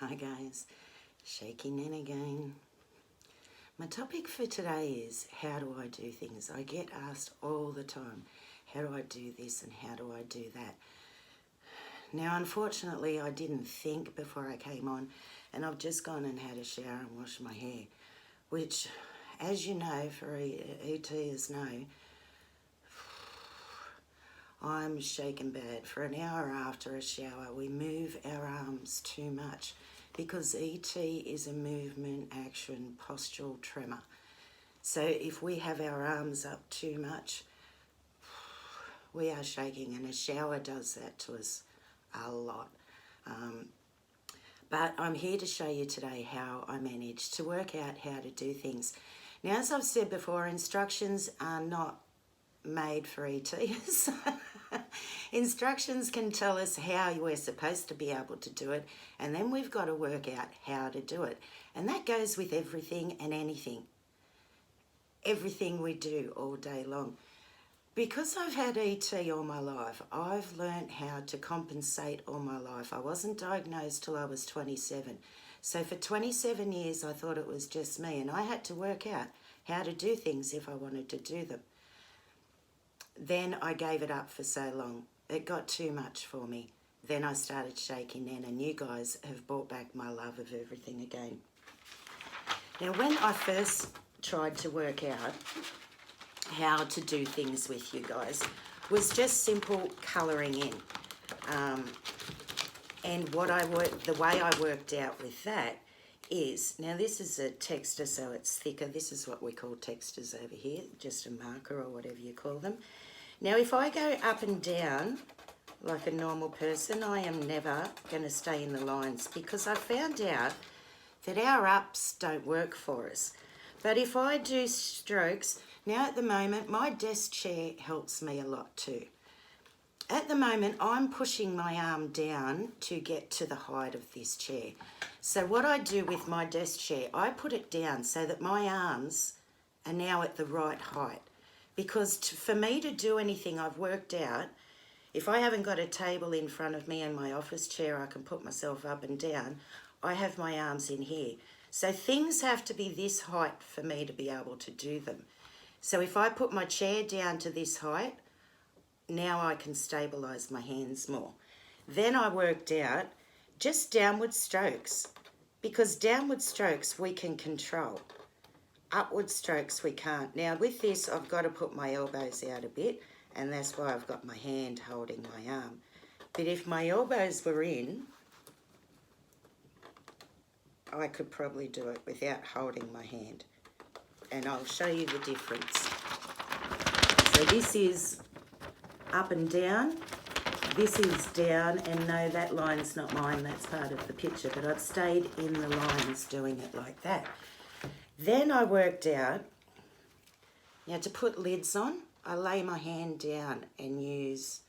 Hi guys, Shaky Nan again. My topic for today is how do I do things? I get asked all the time, how do I do this and how do I do that? Now unfortunately I didn't think before I came on, and I've just gone and had a shower and washed my hair, which, as you know, for ETers know, I'm shaken bad. For an hour after a shower, we move our arms too much because ET is a movement, action, postural tremor. So if we have our arms up too much, we are shaking, and a shower does that to us a lot. But I'm here to show you today how I managed to work out how to do things. Now, as I've said before, instructions are not made for ETs. Instructions can tell us how we're supposed to be able to do it, and then we've got to work out how to do it. And that goes with everything and anything. Everything we do all day long. Because I've had ET all my life, I've learnt how to compensate all my life. I wasn't diagnosed till I was 27. So for 27 years I thought it was just me, and I had to work out how to do things if I wanted to do them. Then I gave it up for so long. It got too much for me. Then I started shaking then, and you guys have brought back my love of everything again. Now, when I first tried to work out how to do things with you guys, was just simple colouring in. And the way I worked out with that is, now this is a texter, so it's thicker. This is what we call texters over here, just a marker or whatever you call them. Now, if I go up and down like a normal person, I am never going to stay in the lines, because I found out that our ups don't work for us. But if I do strokes, now at the moment, my desk chair helps me a lot too. At the moment, I'm pushing my arm down to get to the height of this chair. So what I do with my desk chair, I put it down so that my arms are now at the right height. Because for me to do anything, I've worked out, if I haven't got a table in front of me and my office chair I can put myself up and down, I have my arms in here. So things have to be this height for me to be able to do them. So if I put my chair down to this height, now I can stabilise my hands more. Then I worked out just downward strokes, because downward strokes we can control. Upward strokes we can't. Now with this I've got to put my elbows out a bit, and that's why I've got my hand holding my arm. But if my elbows were in, I could probably do it without holding my hand. And I'll show you the difference. So this is up and down, this is down, and no, that line's not mine, that's part of the picture, but I've stayed in the lines doing it like that. Then I worked out, now to put lids on, I lay my hand down and use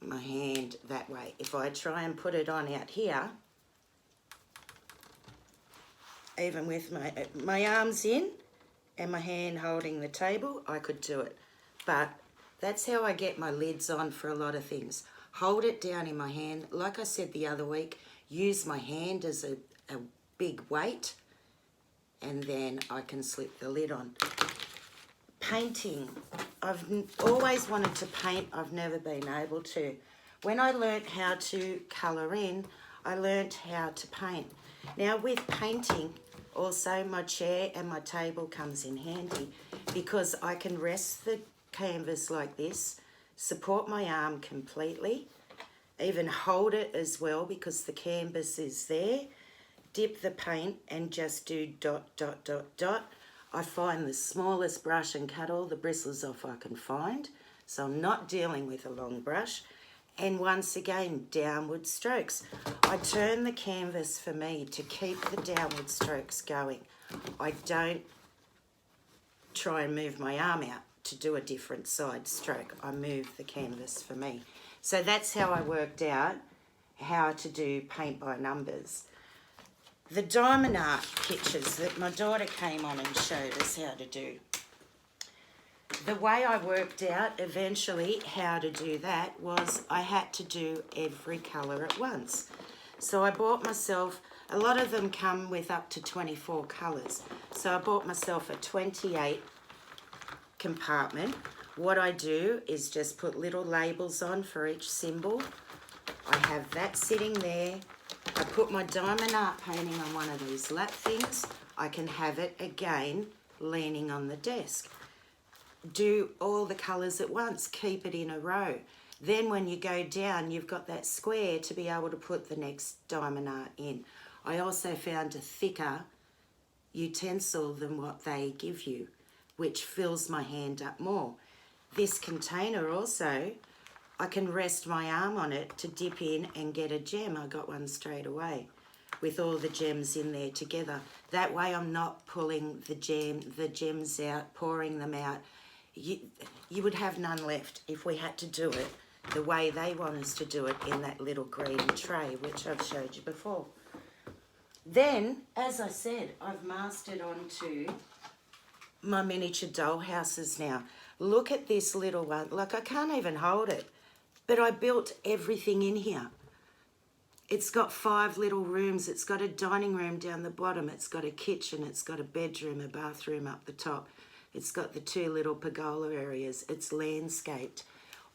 my hand that way. If I try and put it on out here, even with my arms in and my hand holding the table, I could do it. But that's how I get my lids on for a lot of things. Hold it down in my hand. Like I said the other week, use my hand as a big weight, and then I can slip the lid on. Painting. I've always wanted to paint. I've never been able to. When I learnt how to colour in, I learnt how to paint. Now with painting, also my chair and my table comes in handy, because I can rest the canvas like this, support my arm completely, even hold it as well because the canvas is there, dip the paint and just do dot, dot, dot, dot. I find the smallest brush and cut all the bristles off I can find, so I'm not dealing with a long brush. And once again, downward strokes. I turn the canvas for me to keep the downward strokes going. I don't try and move my arm out to do a different side stroke. I move the canvas for me. So that's how I worked out how to do paint by numbers. The diamond art pictures that my daughter came on and showed us how to do. The way I worked out eventually how to do that was I had to do every colour at once. So I bought myself, a lot of them come with up to 24 colours. So I bought myself a 28 compartment. What I do is just put little labels on for each symbol. I have that sitting there. I put my diamond art painting on one of these lap things. I can have it again leaning on the desk. Do all the colours at once, keep it in a row. Then when you go down, you've got that square to be able to put the next diamond art in. I also found a thicker utensil than what they give you, which fills my hand up more. This container also, I can rest my arm on it to dip in and get a gem. I got one straight away with all the gems in there together. That way I'm not pulling the gems out, pouring them out. You would have none left if we had to do it the way they want us to do it in that little green tray, which I've showed you before. Then, as I said, I've mastered onto my miniature doll houses now. Look at this little one. Like, I can't even hold it, but I built everything in here. It's got 5 little rooms. It's got a dining room down the bottom. It's got a kitchen. It's got a bedroom, a bathroom up the top. It's got the 2 little pergola areas. It's landscaped.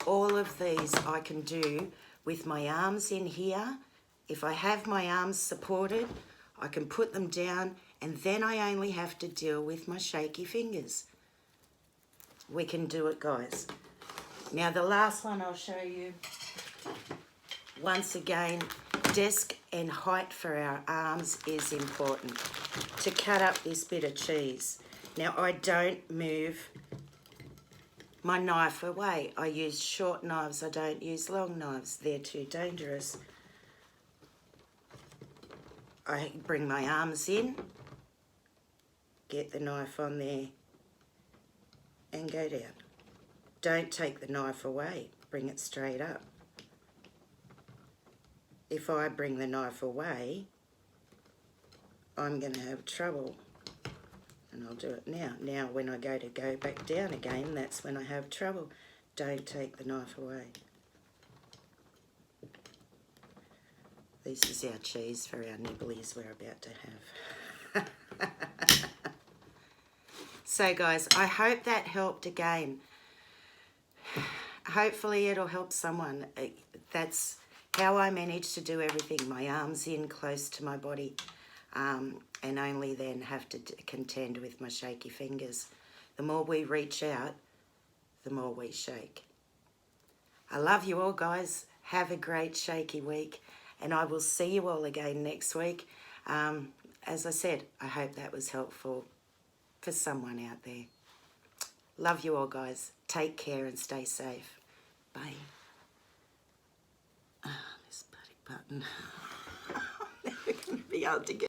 All of these I can do with my arms in here. If I have my arms supported, I can put them down, and then I only have to deal with my shaky fingers. We can do it, guys. Now the last one I'll show you, once again, desk and height for our arms is important. To cut up this bit of cheese. Now I don't move my knife away. I use short knives. I don't use long knives. They're too dangerous. I bring my arms in, get the knife on there, and go down. Don't take the knife away. Bring it straight up. If I bring the knife away, I'm going to have trouble. And I'll do it now. Now when I go back down again, that's when I have trouble. Don't take the knife away. This is our cheese for our nibblies we're about to have. So guys, I hope that helped again. Hopefully it'll help someone. That's how I manage to do everything. My arms in close to my body. And only then have to contend with my shaky fingers. The more we reach out, the more we shake. I love you all, guys. Have a great shaky week, and I will see you all again next week. As I said, I hope that was helpful for someone out there. Love you all, guys. Take care and stay safe. Bye. This bloody button. I'm never going to be able to get